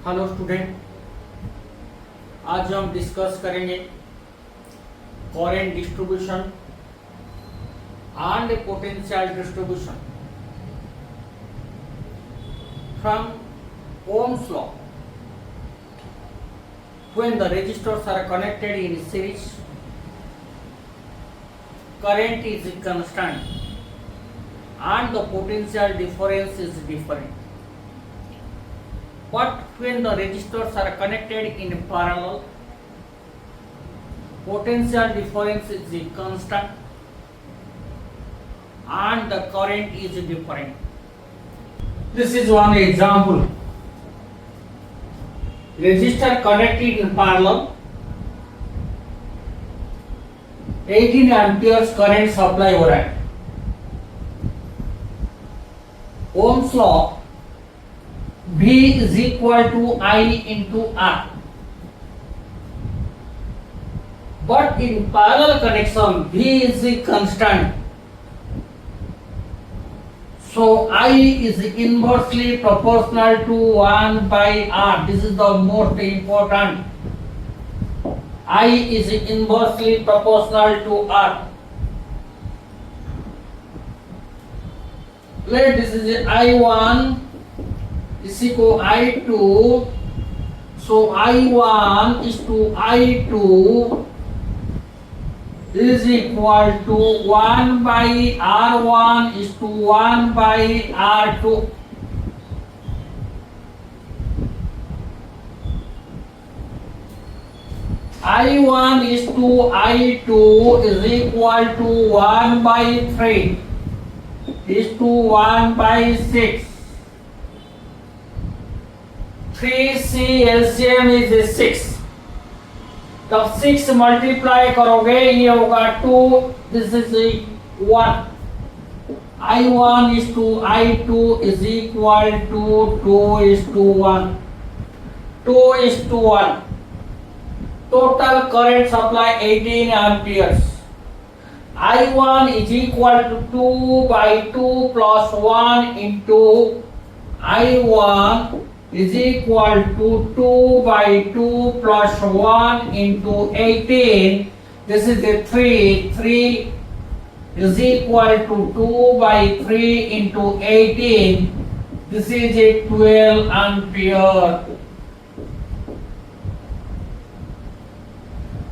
Hello student, आज हम discuss करेंगे current distribution and potential distribution from Ohm's law. When the resistors are connected in series, current is constant and the potential difference is different. But when the resistors are connected in parallel, potential difference is constant and the current is different. This is one example. Resistor connected in parallel, 18 amperes current supply हो रहा है. Ohm's law, V is equal to I into R. But in parallel connection, V is a constant. So I is inversely proportional to 1 by R. This is the most important. I is inversely proportional to R. Let this is I1 is equal to I2. So I1 is to I2 is equal to 1 by R1 is to 1 by R2. I1 is to I2 is equal to 1 by 3 is to 1 by 6. 3C LCM is 6. तब 6 multiply करोगे ये होगा 2. This is 1. I1 is to I2 is equal to 2 is to 1. 2 is to 1. Total current supply 18 amperes. I1 is equal to 2 by 2 plus 1 into I1 is equal to 2 by 2 plus 1 into 18. This is the 3. 3 is equal to 2 by 3 into 18. This is a 12 ampere.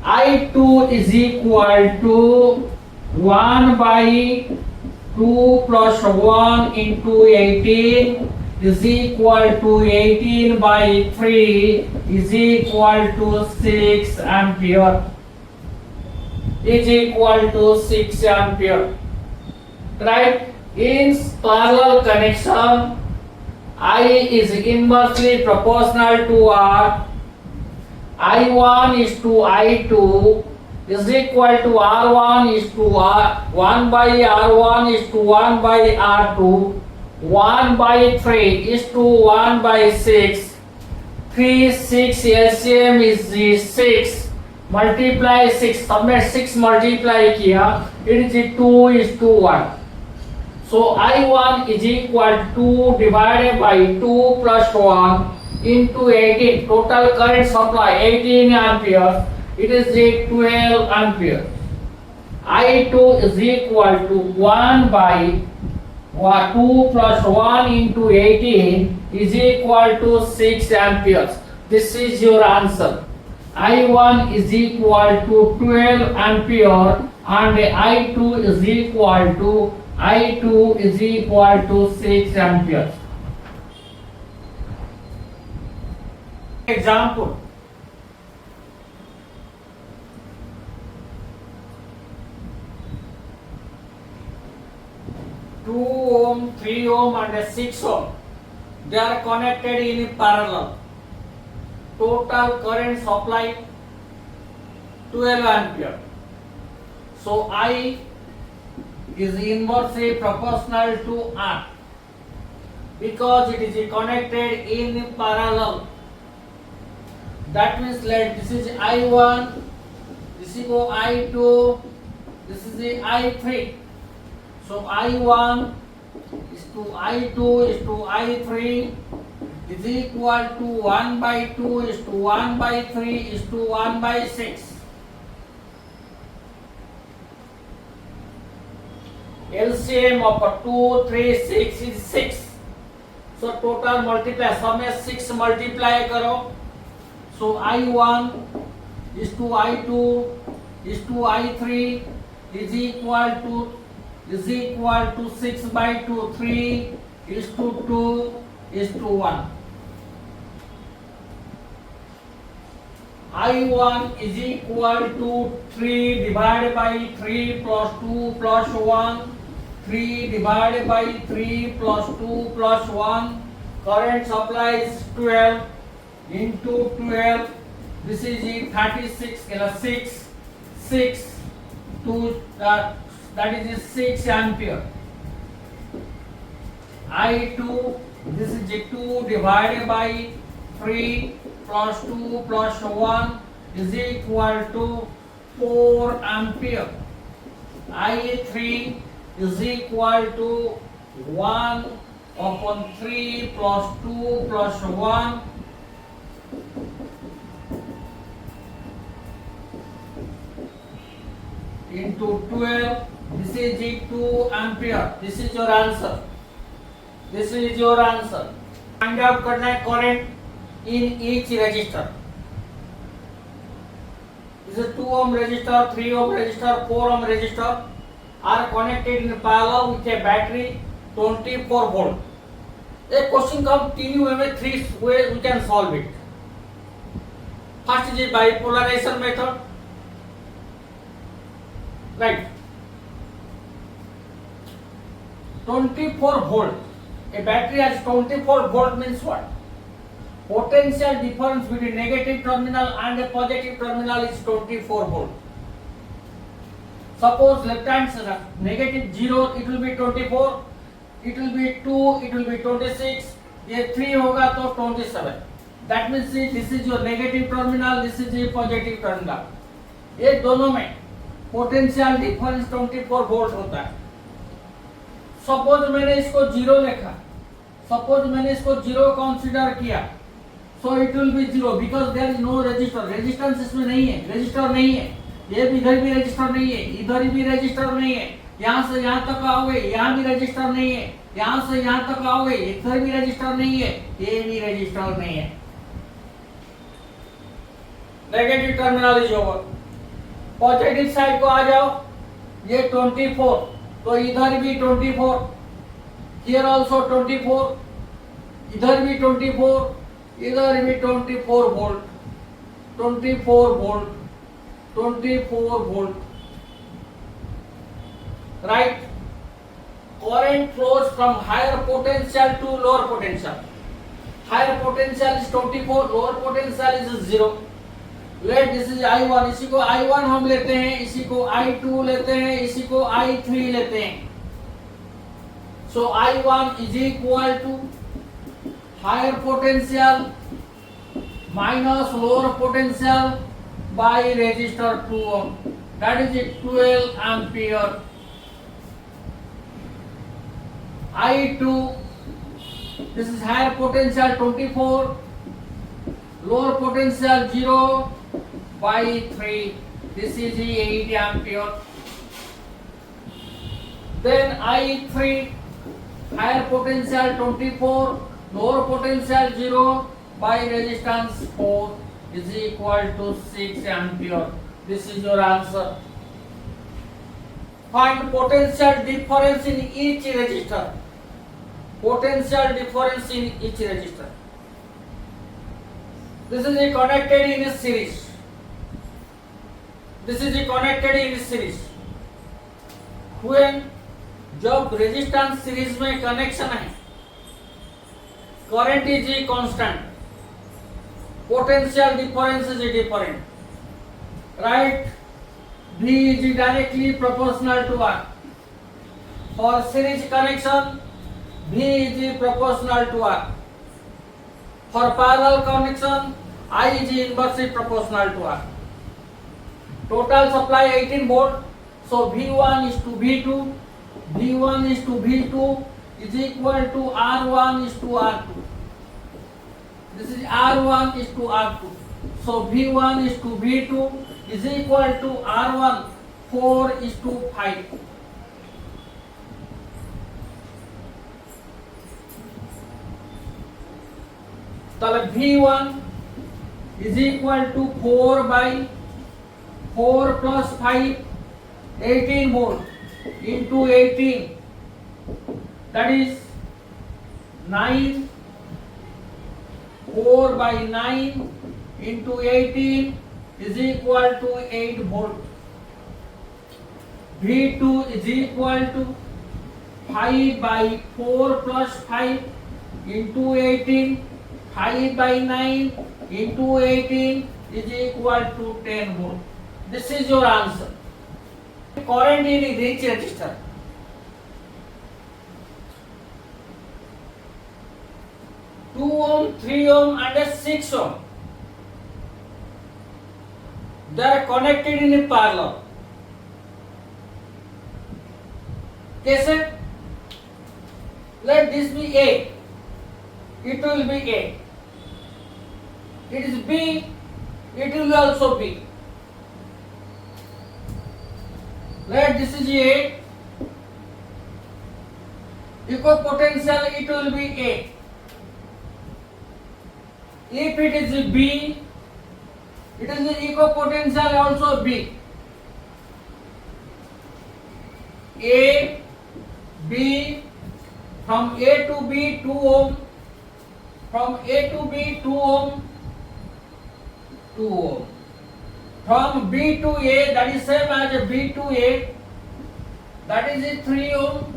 I2 is equal to 1 by 2 plus 1 into 18 is equal to 18 by 3 is equal to 6 ampere. Is equal to 6 ampere. Right? In parallel connection, I is inversely proportional to R. I1 is to I2 is equal to R1 is to R. 1 by R1 is to 1 by R2. 1 by 3 is to 1 by 6. 3, 6 LCM is 6. Multiply 6. सब में 6 multiply किया. It is 2 is to 1. So I1 is equal to 2 divided by 2 plus 1 into 18. Total current supply 18 amperes. It is 12 amperes. I2 is equal to 1 by 2 plus 1 into 18 is equal to 6 amperes. This is your answer. I1 is equal to 12 ampere and I2 is equal to 6 amperes. Example. 2 ohm, 3 ohm and 6 ohm. They are connected in parallel. Total current supply 12 ampere. So I is inversely proportional to R because it is connected in parallel. That means this is I1, this is I2, this is I3. So I1 is to I2 is to I3 is equal to 1 by 2 is to 1 by 3 is to 1 by 6. LCM of 2, 3, 6 is 6. So total multiply, सब में 6 multiply करो. So I1 is to I2 is to I3 is equal to 6 by 2, 3 is to 2 is to 1. I1 is equal to 3 divided by 3 plus 2 plus 1. 3 divided by 3 plus 2 plus 1. Current supply is 12 into 12. This is 36 6 to that is 6 ampere. I2 this is 2 divided by 3 plus 2 plus 1 is equal to 4 ampere. I3 is equal to 1 upon 3 plus 2 plus 1 into 12. This is 2 ampere. This is your answer. This is your answer. Find out करना है current in each resistor. This is 2 ohm resistor, 3 ohm resistor, 4 ohm resistor are connected in parallel with a battery 24 volt. A question comes in three ways we can solve it. First is bipolarization method. Right. 24 volt. A battery has 24 volt means what? Potential difference between negative terminal and a positive terminal is 24 volt. Suppose left hand side negative 0 it will be 24, it will be 2 it will be 26, ये 3 होगा तो 27. That means this is your negative terminal, this is your positive terminal. ये दोनों में potential difference 24 volt होता है. Suppose मैंने इसको 0 लिखा, सपोज मैंने इसको 0 कंसीडर किया, so it will be 0 because there is no register. Resistance इसमें नहीं है, रेजिस्टर नहीं है. ये भी इधर भी रजिस्टर नहीं है, इधर भी रजिस्टर नहीं है. यहाँ से यहाँ तक आओगे, यहाँ भी रजिस्टर नहीं है. यहाँ से यहाँ तक आओगे, इधर भी रजिस्टर नहीं है, ये भी रजिस्टर नहीं है. Negative terminal is over. Positive side को आ जाओ, ये 24 तो इधर भी 24, हियर आल्सो 24, इधर भी 24, इधर भी 24 volt, 24 volt, 24 volt. Right? Current flows from higher potential to lower potential. Higher potential is 24, lower potential is 0. Let this is I1, इसी को I1 हम लेते हैं, इसी को I2 लेते हैं, इसी को I3 लेते हैं. So I1 is equal to higher potential minus lower potential by resistor 2 ohm, that is 12 ampere. I2 this is higher potential 24, lower potential 0 by 3, this is 8 ampere. Then I3 higher potential 24, lower potential 0 by resistance 4 is equal to 6 ampere. This is your answer. Find potential difference in each resistor. Potential difference in each resistor. This is connected in a series. This is connected in a series. When जब resistance series में connection है, current is constant, potential difference is different, right? V is directly proportional to R. For series connection, V is proportional to R. For parallel connection, I is inversely proportional to R. Total supply 18 volt, so V1 is to V2, V1 is to V2 is equal to R1 is to R2. This is R1 is to R2. So V1 is to V2 is equal to R1 4 is to 5. তাহলে V1 is equal to 4 by 4 plus 5 18 volt into 18, that is 9, 4 by 9 into 18 is equal to 8 volt. V2 is equal to 5 by 4 plus 5 into 18, 5 by 9 into 18 is equal to 10 volt. This is your answer. Current in each resistor. 2 ohm, 3 ohm and a 6 ohm. They are connected in parallel. Case, let this be A. It will be A. It is B. It will also be. Let this is A. Equipotential, it will be A. If it is B, it is equipotential also B. A, B, from A to B 2 ohm, from A to B 2 ohm, 2 ohm. From B to A, that is same as B to A, that is a 3 ohm.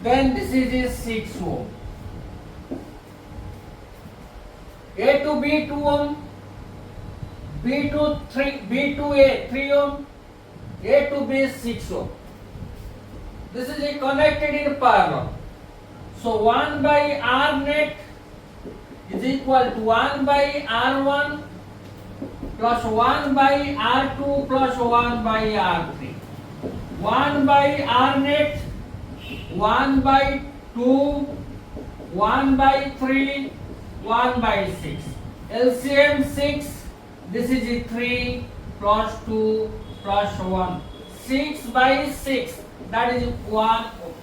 Then this is a 6 ohm. A to B 2 ohm, B to A 3 ohm, A to B 6 ohm. This is connected in parallel. So 1 by R net is equal to 1 by R1 plus 1 by R2 plus 1 by R3. 1 by R net, 1 by 2, 1 by 3, 1 by 6. LCM 6, this is 3 plus 2 plus 1. 6 by 6, that is 1 ohm.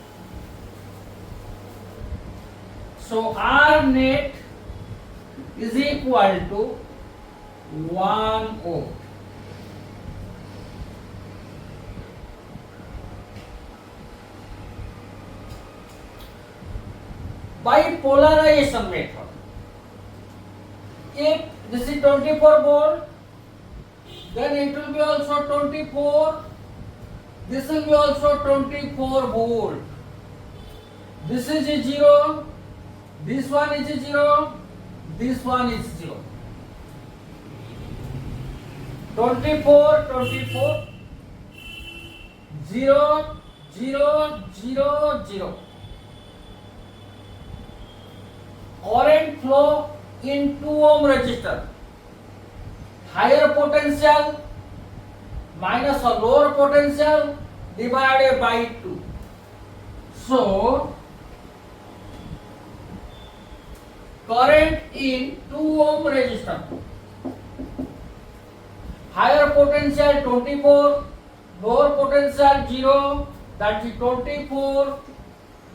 So R net is equal to 1 ohm. By polarization method, if this is 24 volt, then it will be also 24. This will be also 24 volt. This is a 0. This one is a 0. This one is 0. 24, 24, 0, 0, 0, 0. Current flow in 2 ohm resistor. Higher potential minus a lower potential divided by 2. So, current in 2 ohm resistor. Higher potential 24, lower potential 0, that is 24.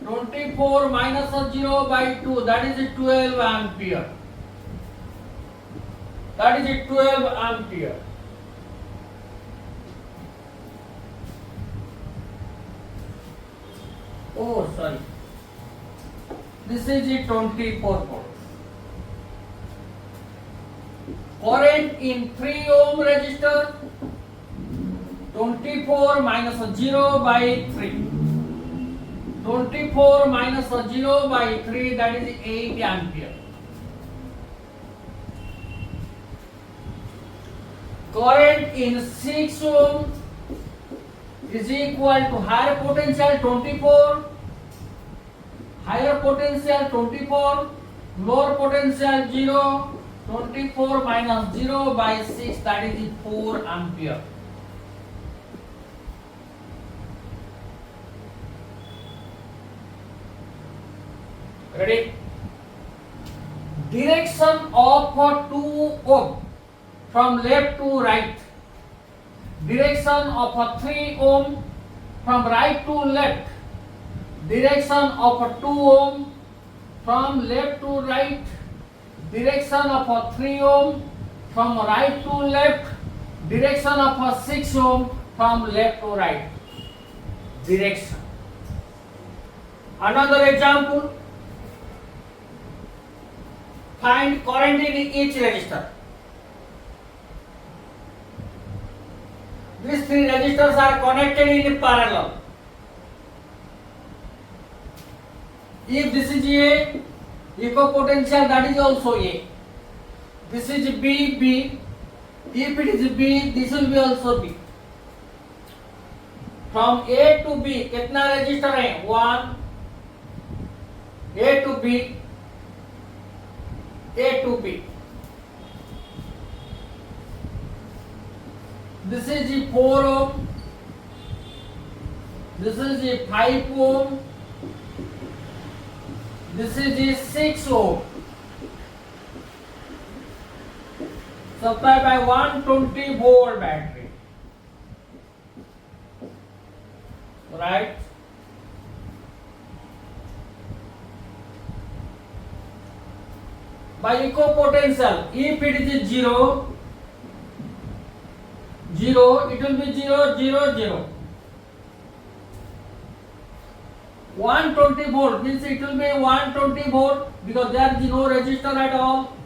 24 minus 0 by 2, that is 12 ampere. That is 12 ampere. Oh, sorry. This is 24 volt. Current in 3 ohm resistor, 24 minus 0 by 3. 24 minus 0 by 3, that is 8 ampere. Current in 6 ohm is equal to higher potential 24, higher potential 24, lower potential 0, 24 minus 0 by 6, that is 4 ampere. Ready? direction of 2 ohm from left to right, direction of 3 ohm from right to left, direction of 2 ohm from left to right, direction of 3 ohm from right to left, direction of 6 ohm from left to right. Direction. Another example. Find current in each resistor. These 3 resistors are connected in parallel. If this is A, equipotential, that is also A. This is B, B. If it is B, this will be also B. From A to B कितना resistor है? 1. A to B, A to B. This is the 4 ohm. This is the 5 ohm. This is the 6 ohm. Supplied by 120 volt battery. Right? By equipotential, if it is 0, 0, it will be 0, 0, 0. 120 volt means it will be 120 volt because there is no resistor at all.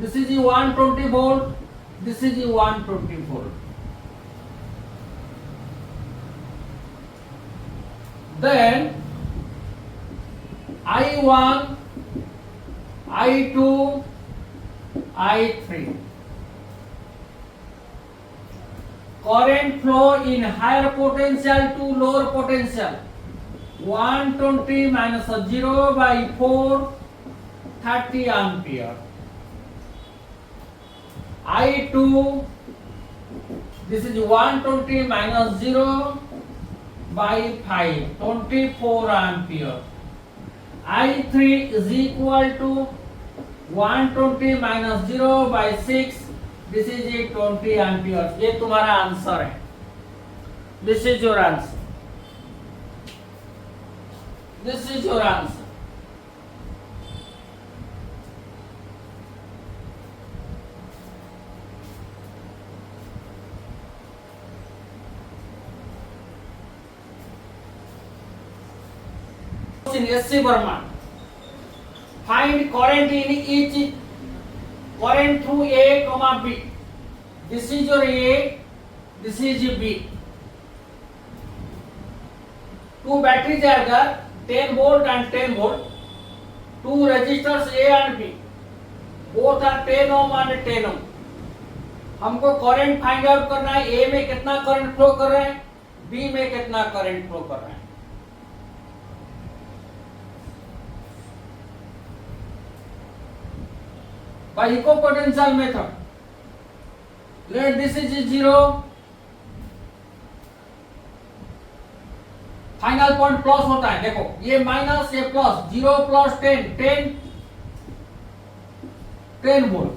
This is the 120 volt. This is the 120 volt. Then I1, I2, I3. Current flow in higher potential to lower potential. 120 minus 0 by 4, 30 ampere. I2, this is 120 minus 0 by 5, 24 ampere. I3 is equal to 120 minus 0 by 6, this is a 20 ampere. ये तुम्हारा answer है. This is your answer. This is your answer. In SC Burman, find current in each current through A, comma B. This is your A, this is your B. Two batteries are there, 10 volt and 10 volt. Two resistors A and B. Both are 10 ohm and 10 ohm. हमको current find out करना है. A में कितना current flow कर रहा है, B में कितना करंट फ्लो कर रहा है. By equipotential method, let this is 0, final point plus होता है. देखो ये माइनस, ये plus. 0 plus 10, 10, 10 volt.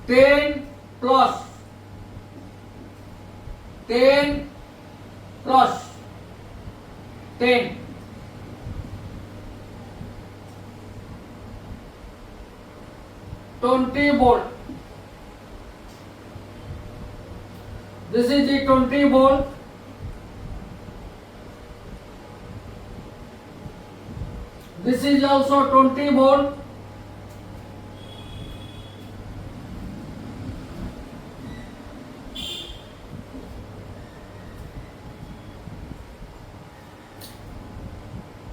10 plus 10 plus 10, 20 volt. This is the 20 volt. This is also 20 volt.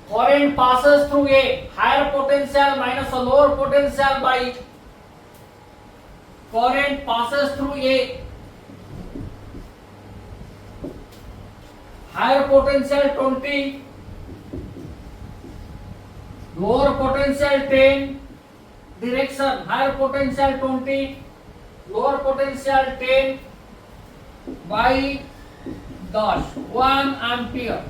Current passes through a higher potential minus a lower potential by current passes through a higher potential 20, lower potential 10, direction higher potential 20, lower potential 10 by 10, 1 ampere.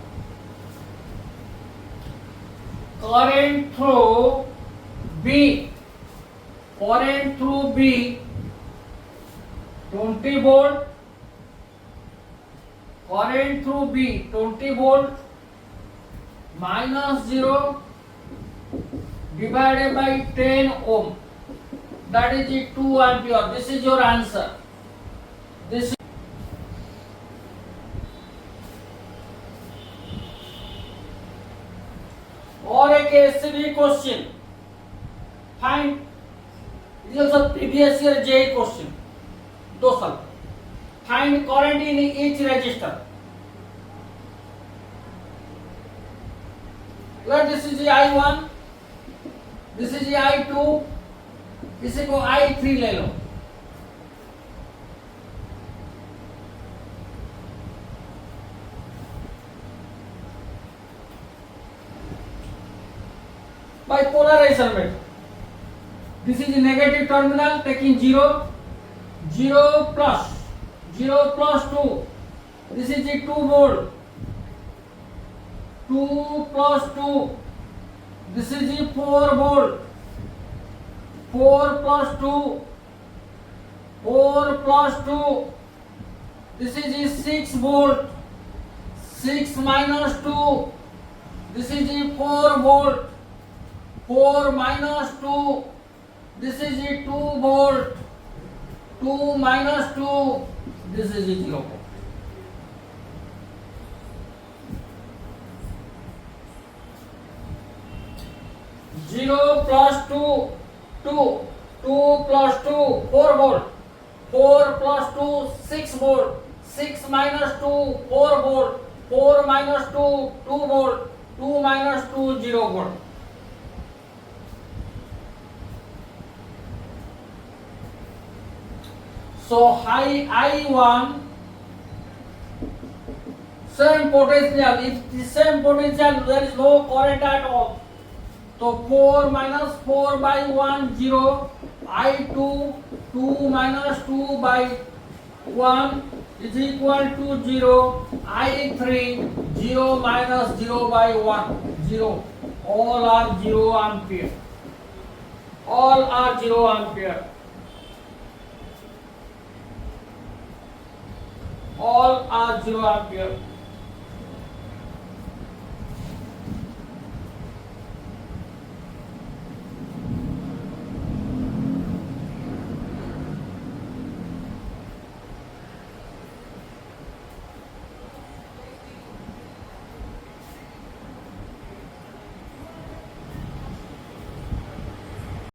current through B, current through B 20 volt, current through B 20 volt minus 0 divided by 10 ohm, that is the 2 ampere. This is your answer. This is और एक SCB question. Find. It is also previous year JEE question. 2 साल. Find current in each resistor. Here this is the I1, this is the I2, इसी को I3 ले लो. By polarization method. This is the negative terminal taking 0, 0 plus 2. This is the 2 volt. 2 plus 2. This is the 4 volt. 4 plus 2. 4 plus 2. This is the 6 volt. 6 minus 2. This is the 4 volt. 4 minus 2. This is the 2 volt. 2 minus 2. This is the 0 volt. Zero plus 2, 2. 2 plus 2, 4 volt. 4 plus 2, 6 volt. 6 minus 2, 4 volt. 4 minus 2, 2 volt. 2 minus 2, 0 volt. So high I1, same potential. If the same potential, there is no current at all. So 4 minus 4 by 1, 0. I2, 2 minus 2 by 1 is equal to 0. I3, 0 minus 0 by 1, 0. All are 0 ampere. All are 0 ampere. All are 0 ampere.